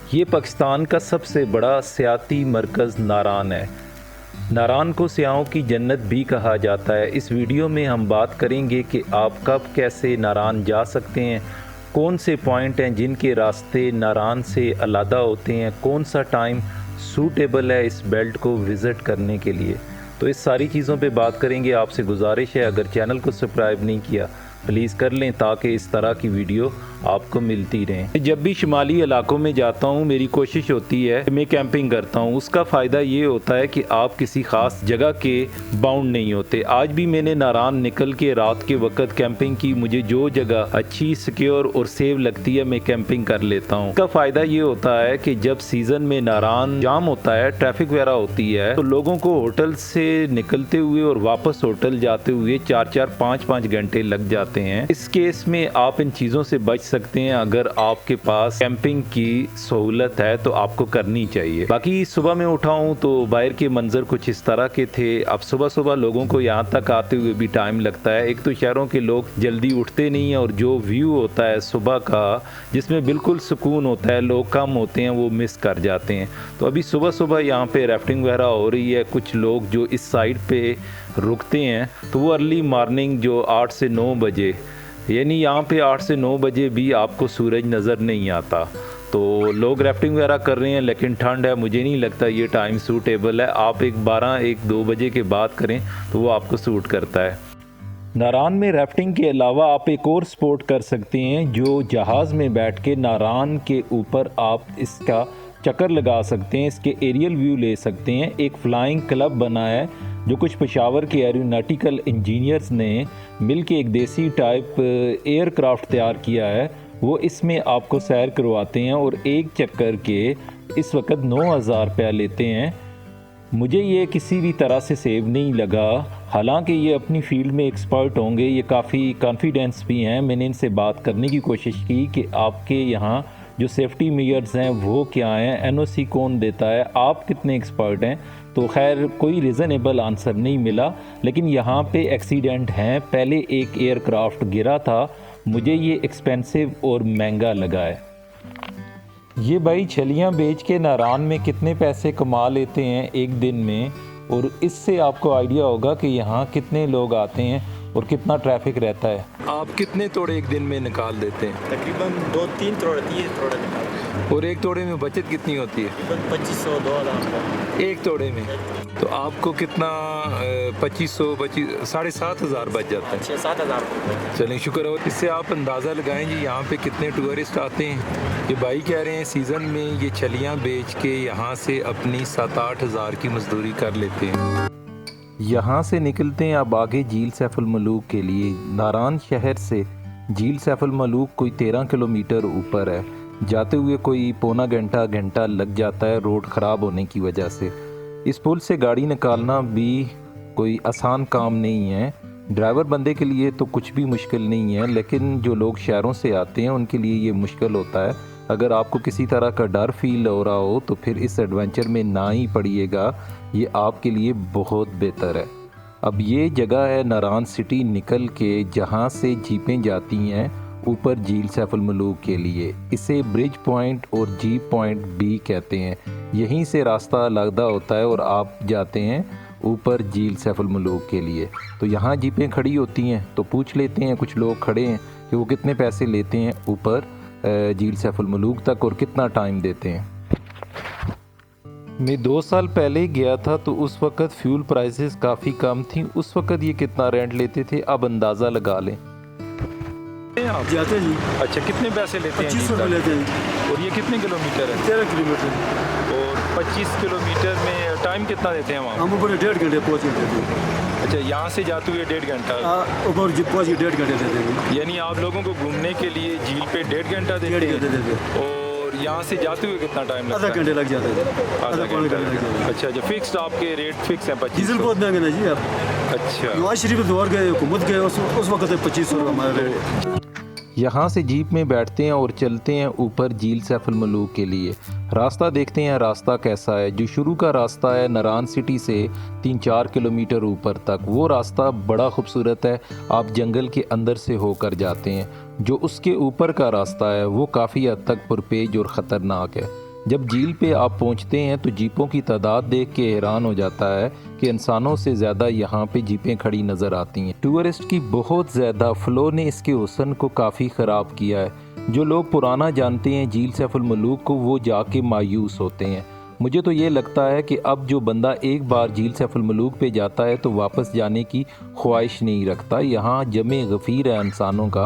ये पाकिस्तान का सबसे बड़ा सियाती मरकज़ नारान है। नारान को सियाहों की जन्नत भी कहा जाता है। इस वीडियो में हम बात करेंगे कि आप कब कैसे नारान जा सकते हैं, कौन से पॉइंट हैं जिनके रास्ते नारान से अलहदा होते हैं, कौन सा टाइम सूटेबल है इस बेल्ट को विज़िट करने के लिए। तो इस सारी चीज़ों पे बात करेंगे। आपसे गुजारिश है अगर चैनल को सब्सक्राइब नहीं किया प्लीज़ कर लें ताकि इस तरह की वीडियो आपको मिलती रहें। जब भी शुमाली इलाकों में जाता हूँ मेरी कोशिश होती है कि मैं कैंपिंग करता हूँ। उसका फ़ायदा ये होता है कि आप किसी ख़ास जगह के बाउंड नहीं होते। आज भी मैंने नारान निकल के रात के वक्त कैंपिंग की। मुझे जो जगह अच्छी, सिक्योर और सेफ लगती है मैं कैंपिंग कर लेता हूँ। इसका फ़ायदा ये होता है कि जब सीज़न में नारान जाम होता है, ट्रैफिक वगैरह होती है, तो लोगों को होटल से निकलते हुए और वापस होटल जाते हुए 4-4, 5-5 घंटे लग जाते हैं। इस केस में आप इन चीज़ों से बच सकते हैं। अगर आपके पास कैंपिंग की सहूलत है तो आपको करनी चाहिए। बाकी सुबह में उठा हूँ तो बाहर के मंजर कुछ इस तरह के थे। अब सुबह सुबह लोगों को यहाँ तक आते हुए भी टाइम लगता है। एक तो शहरों के लोग जल्दी उठते नहीं हैं और जो व्यू होता है सुबह का जिसमें बिल्कुल सुकून होता है, लोग कम होते हैं, वो मिस कर जाते हैं। तो अभी सुबह सुबह यहाँ पे राफ्टिंग वगैरह हो रही है। कुछ लोग जो इस साइड पे रुकते हैं तो वो अर्ली मॉर्निंग जो 8 से 9 बजे, यानी यहाँ पे 8 से 9 बजे भी आपको सूरज नज़र नहीं आता। तो लोग राफ्टिंग वगैरह कर रहे हैं लेकिन ठंड है, मुझे नहीं लगता ये टाइम सूटेबल है। आप 12-1-2 बजे के बाद करें तो वो आपको सूट करता है। नारान में राफ्टिंग के अलावा आप एक और स्पोर्ट कर सकते हैं जो जहाज़ में बैठ के नारान के ऊपर आप इसका चक्कर लगा सकते हैं, इसके एरियल व्यू ले सकते हैं। एक फ्लाइंग क्लब बना है जो कुछ पेशावर के एरोनॉटिकल इंजीनियर्स ने मिल के एक देसी टाइप एयरक्राफ्ट तैयार किया है। वो इसमें आपको सैर करवाते हैं और एक चक्कर के इस वक्त 9,000 रुपया लेते हैं। मुझे ये किसी भी तरह से सेव नहीं लगा। हालांकि ये अपनी फील्ड में एक्सपर्ट होंगे, ये काफ़ी कॉन्फिडेंस भी हैं। मैंने इनसे बात करने की कोशिश की कि आपके यहाँ जो सेफ्टी मेजर्स हैं वो क्या हैं, एनओसी कौन देता है, आप कितने एक्सपर्ट हैं। तो खैर कोई रीज़नेबल आंसर नहीं मिला। लेकिन यहाँ पे एक्सीडेंट हैं। पहले एक एयरक्राफ्ट गिरा था। मुझे ये एक्सपेंसिव और महंगा लगा है। ये भाई छलियाँ बेच के नारान में कितने पैसे कमा लेते हैं एक दिन में, और इससे आपको आइडिया होगा कि यहाँ कितने लोग आते हैं और कितना ट्रैफिक रहता है। आप कितने तोड़े एक दिन में निकाल देते हैं? तकरीबन 2-3 तोड़े निकाल। और एक तोड़े में बचत कितनी होती है? 2500-2000 एक तोड़े में। तो आपको कितना 2500 7,500 बच जाता है। 6-7 हज़ार। चलें, शुक्र हो। इससे आप अंदाज़ा लगाएं जी यहाँ पे कितने टूरिस्ट आते हैं। ये भाई कह रहे हैं सीज़न में ये छलियाँ बेच के यहाँ से अपनी 7-8 हज़ार की मजदूरी कर लेते हैं। यहाँ से निकलते हैं अब आगे झील सैफुल मलूक के लिए। नारान शहर से झील सैफुल मलूक कोई 13 किलोमीटर ऊपर है। जाते हुए कोई पौना घंटा लग जाता है रोड ख़राब होने की वजह से। इस पुल से गाड़ी निकालना भी कोई आसान काम नहीं है। ड्राइवर बंदे के लिए तो कुछ भी मुश्किल नहीं है, लेकिन जो लोग शहरों से आते हैं उनके लिए ये मुश्किल होता है। अगर आपको किसी तरह का डर फील हो रहा हो तो फिर इस एडवेंचर में ना ही पड़िएगा, ये आपके लिए बहुत बेहतर है। अब ये जगह है नारान सिटी निकल के जहाँ से जीपें जाती हैं ऊपर झील सैफुल मलूक के लिए। इसे ब्रिज पॉइंट और जी पॉइंट भी कहते हैं। यहीं से रास्ता अलग होता है और आप जाते हैं ऊपर झील सैफुल मलूक के लिए। तो यहाँ जीपें खड़ी होती हैं तो पूछ लेते हैं, कुछ लोग खड़े हैं, कि वो कितने पैसे लेते हैं ऊपर झील सैफुल मलूक तक और कितना टाइम देते हैं। मैं 2 साल पहले गया था तो उस वक़्त फ्यूल प्राइसेस काफ़ी कम थी। उस वक़्त ये कितना रेंट लेते थे अब अंदाज़ा लगा लें। आप जाते जी। अच्छा, कितने पैसे लेते हैं? 2500 रुपये लेते हैं। और ये कितने किलोमीटर है? 13 किलोमीटर। और 25 किलोमीटर में टाइम कितना देते हैं वहाँ? हम ऊपर 1.5 घंटे पहुँच देते हैं। अच्छा, यहाँ से जाते हुए 1.5 घंटा? ऊपर पहुँच के 1.5 घंटे देते हैं। यानी आप लोगों को घूमने के लिए झील पे 1.5 घंटा देते हैं। और यहाँ से जाते हुए कितना टाइम लगता है? आधा घंटे लग जाता है। आधा घंटा लग जाता है। अच्छा, फिक्स्ड आपके रेट फिक्स हैं 25? डीजल बहुत महंगे ना जी आप। अच्छा, नवाज शरीफ दौर गए, हुकूमत गए, उस वक्त 2500 रुपये हमारे रेट। यहाँ से जीप में बैठते हैं और चलते हैं ऊपर झील सैफुल मलूक के लिए। रास्ता देखते हैं रास्ता कैसा है। जो शुरू का रास्ता है नारान सिटी से 3-4 किलोमीटर ऊपर तक, वो रास्ता बड़ा खूबसूरत है। आप जंगल के अंदर से होकर जाते हैं। जो उसके ऊपर का रास्ता है वो काफ़ी हद तक पुरपेज और ख़तरनाक है। जब झील पे आप पहुंचते हैं तो जीपों की तादाद देख के हैरान हो जाता है कि इंसानों से ज़्यादा यहाँ पे जीपें खड़ी नज़र आती हैं। टूरिस्ट की बहुत ज़्यादा फ़्लो ने इसके हुस्न को काफ़ी ख़राब किया है। जो लोग पुराना जानते हैं झील सैफ अल मलूक को, वो जाके मायूस होते हैं। मुझे तो ये लगता है कि अब जो बंदा एक बार झील सैफ अल मलूक पे जाता है तो वापस जाने की ख्वाहिश नहीं रखता। यहाँ जमे गफ़ीर है इंसानों का।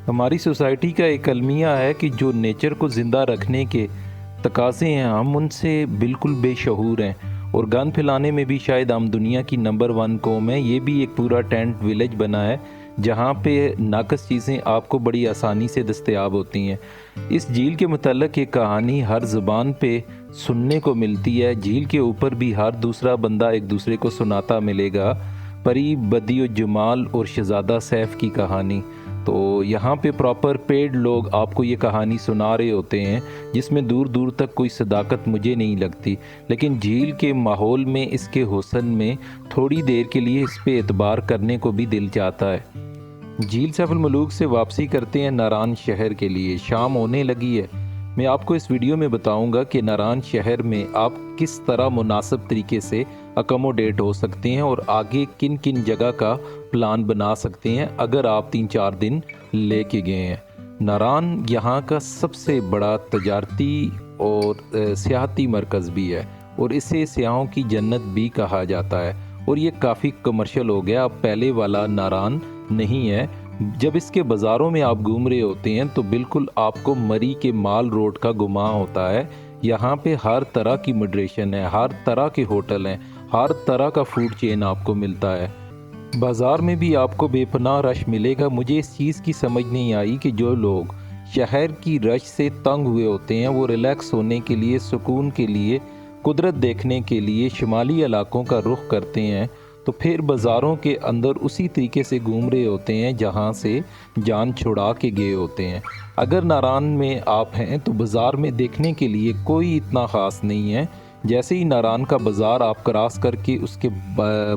हमारी सोसाइटी का एक अलमिया है कि जो नेचर को ज़िंदा रखने के तकाज़े हैं, हम उनसे बिल्कुल बेशऊर हैं और गंद फैलाने में भी शायद हम दुनिया की नंबर 1 कौम है। ये भी एक पूरा टेंट विलेज बना है जहाँ पे नाकस चीज़ें आपको बड़ी आसानी से दस्तयाब होती हैं। इस झील के मुतल्लिक़ एक कहानी हर ज़ुबान पे सुनने को मिलती है। झील के ऊपर भी हर दूसरा बंदा एक दूसरे को सुनाता मिलेगा। परी बदी जमाल और शहज़ादा सैफ की कहानी। तो यहाँ पे प्रॉपर पेड लोग आपको ये कहानी सुना रहे होते हैं, जिसमें दूर दूर तक कोई सदाकत मुझे नहीं लगती, लेकिन झील के माहौल में, इसके हुस्न में थोड़ी देर के लिए इस पे एतबार करने को भी दिल चाहता है। झील सैफ अल मलूक से वापसी करते हैं नारान शहर के लिए। शाम होने लगी है। मैं आपको इस वीडियो में बताऊंगा कि नारान शहर में आप किस तरह मुनासिब तरीके से अकोमोडेट हो सकते हैं और आगे किन किन जगह का प्लान बना सकते हैं अगर आप 3-4 दिन लेके गए हैं। नारान यहाँ का सबसे बड़ा तजारती और सियाहती मरकज़ भी है और इसे सियाहों की जन्नत भी कहा जाता है। और ये काफ़ी कमर्शियल हो गया, अब पहले वाला नारान नहीं है। जब इसके बाज़ारों में आप घूम रहे होते हैं तो बिल्कुल आपको मरी के माल रोड का गुमा होता है। यहाँ पे हर तरह की मॉडरेशन है, हर तरह के होटल हैं, हर तरह का फूड चेन आपको मिलता है। बाज़ार में भी आपको बेपनाह रश मिलेगा। मुझे इस चीज़ की समझ नहीं आई कि जो लोग शहर की रश से तंग हुए होते हैं, वो रिलैक्स होने के लिए, सुकून के लिए, कुदरत देखने के लिए शिमाली इलाकों का रुख करते हैं, तो फिर बाज़ारों के अंदर उसी तरीके से घूम रहे होते हैं जहां से जान छुड़ा के गए होते हैं। अगर नारान में आप हैं तो बाज़ार में देखने के लिए कोई इतना ख़ास नहीं है। जैसे ही नारान का बाज़ार आप क्रॉस करके उसके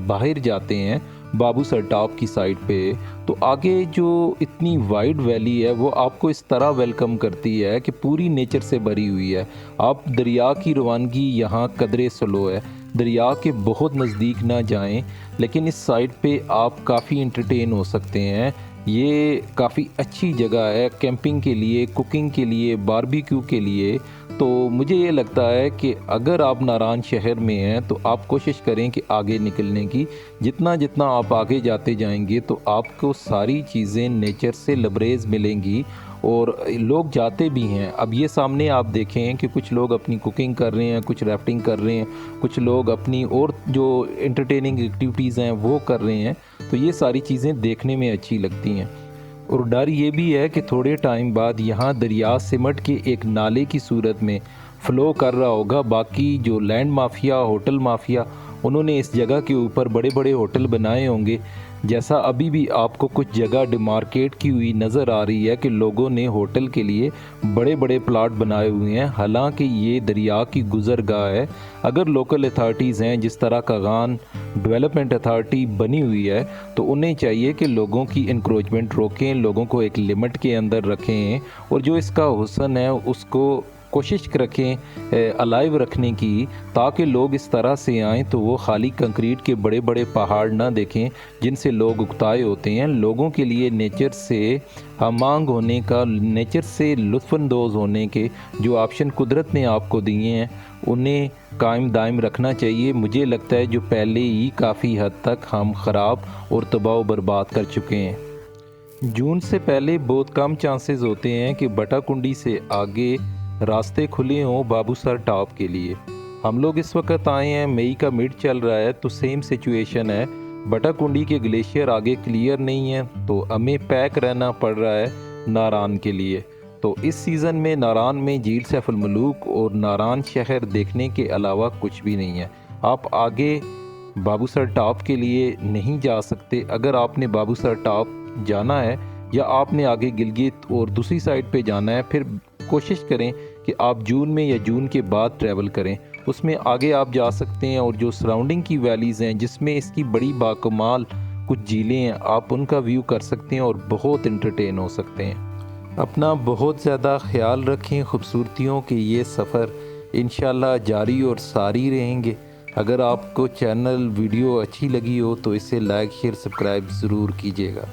बाहर जाते हैं बाबू सर टॉप की साइड पे, तो आगे जो इतनी वाइड वैली है वो आपको इस तरह वेलकम करती है कि पूरी नेचर से भरी हुई है। आप दरिया की रवानगी यहाँ कदरे स्लो है, दरिया के बहुत नज़दीक ना जाएं, लेकिन इस साइड पे आप काफ़ी इंटरटेन हो सकते हैं। ये काफ़ी अच्छी जगह है कैंपिंग के लिए, कुकिंग के लिए, बारबेक्यू के लिए। तो मुझे ये लगता है कि अगर आप नारान शहर में हैं तो आप कोशिश करें कि आगे निकलने की। जितना जितना आप आगे जाते जाएंगे तो आपको सारी चीज़ें नेचर से लबरेज मिलेंगी और लोग जाते भी हैं। अब ये सामने आप देखें कि कुछ लोग अपनी कुकिंग कर रहे हैं, कुछ राफ्टिंग कर रहे हैं, कुछ लोग अपनी और जो एंटरटेनिंग एक्टिविटीज़ हैं वो कर रहे हैं। तो ये सारी चीज़ें देखने में अच्छी लगती हैं। और डर ये भी है कि थोड़े टाइम बाद यहाँ दरिया सिमट के एक नाले की सूरत में फ़्लो कर रहा होगा। बाकी जो लैंड माफिया, होटल माफिया, उन्होंने इस जगह के ऊपर बड़े बड़े होटल बनाए होंगे। जैसा अभी भी आपको कुछ जगह डिमार्केट की हुई नज़र आ रही है कि लोगों ने होटल के लिए बड़े बड़े प्लाट बनाए हुए हैं, हालांकि ये दरिया की गुज़रगाह है। अगर लोकल अथॉरिटीज़ हैं, जिस तरह कागान डेवलपमेंट अथॉरिटी बनी हुई है, तो उन्हें चाहिए कि लोगों की इंक्रोचमेंट रोकें, लोगों को एक लिमिट के अंदर रखें और जो इसका हुस्न है उसको कोशिश रखें अलाइव रखने की, ताकि लोग इस तरह से आएँ तो वो खाली कंक्रीट के बड़े बड़े पहाड़ ना देखें जिनसे लोग उकताए होते हैं। लोगों के लिए नेचर से हमांग होने का, नेचर से लुत्फ़अंदोज़ होने के जो ऑप्शन कुदरत ने आपको दिए हैं उन्हें कायम दायम रखना चाहिए। मुझे लगता है जो पहले ही काफ़ी हद तक हम ख़राब और तबाह बर्बाद कर चुके हैं। जून से पहले बहुत कम चांसेस होते हैं कि बटाकुंडी से आगे रास्ते खुले हों बाबू सर टॉप के लिए। हम लोग इस वक्त आए हैं, मई का मिड चल रहा है, तो सेम सिचुएशन है। बटाकुंडी के ग्लेशियर आगे क्लियर नहीं है तो हमें पैक रहना पड़ रहा है नारान के लिए। तो इस सीज़न में नारान में झील सैफ अल मलूक और नारान शहर देखने के अलावा कुछ भी नहीं है। आप आगे बाबू सर टॉप के लिए नहीं जा सकते। अगर आपने बाबू सर टॉप जाना है या आपने आगे गिलगित और दूसरी साइड पे जाना है, फिर कोशिश करें कि आप जून में या जून के बाद ट्रैवल करें, उसमें आगे आप जा सकते हैं। और जो सराउंडिंग की वैलीज़ हैं जिसमें इसकी बड़ी बाकमाल कुछ झीलें हैं, आप उनका व्यू कर सकते हैं और बहुत इंटरटेन हो सकते हैं। अपना बहुत ज़्यादा ख्याल रखें। खूबसूरतियों के ये सफ़र इंशाल्लाह जारी और सारी रहेंगे। अगर आपको चैनल वीडियो अच्छी लगी हो तो इसे लाइक शेयर सब्सक्राइब ज़रूर कीजिएगा।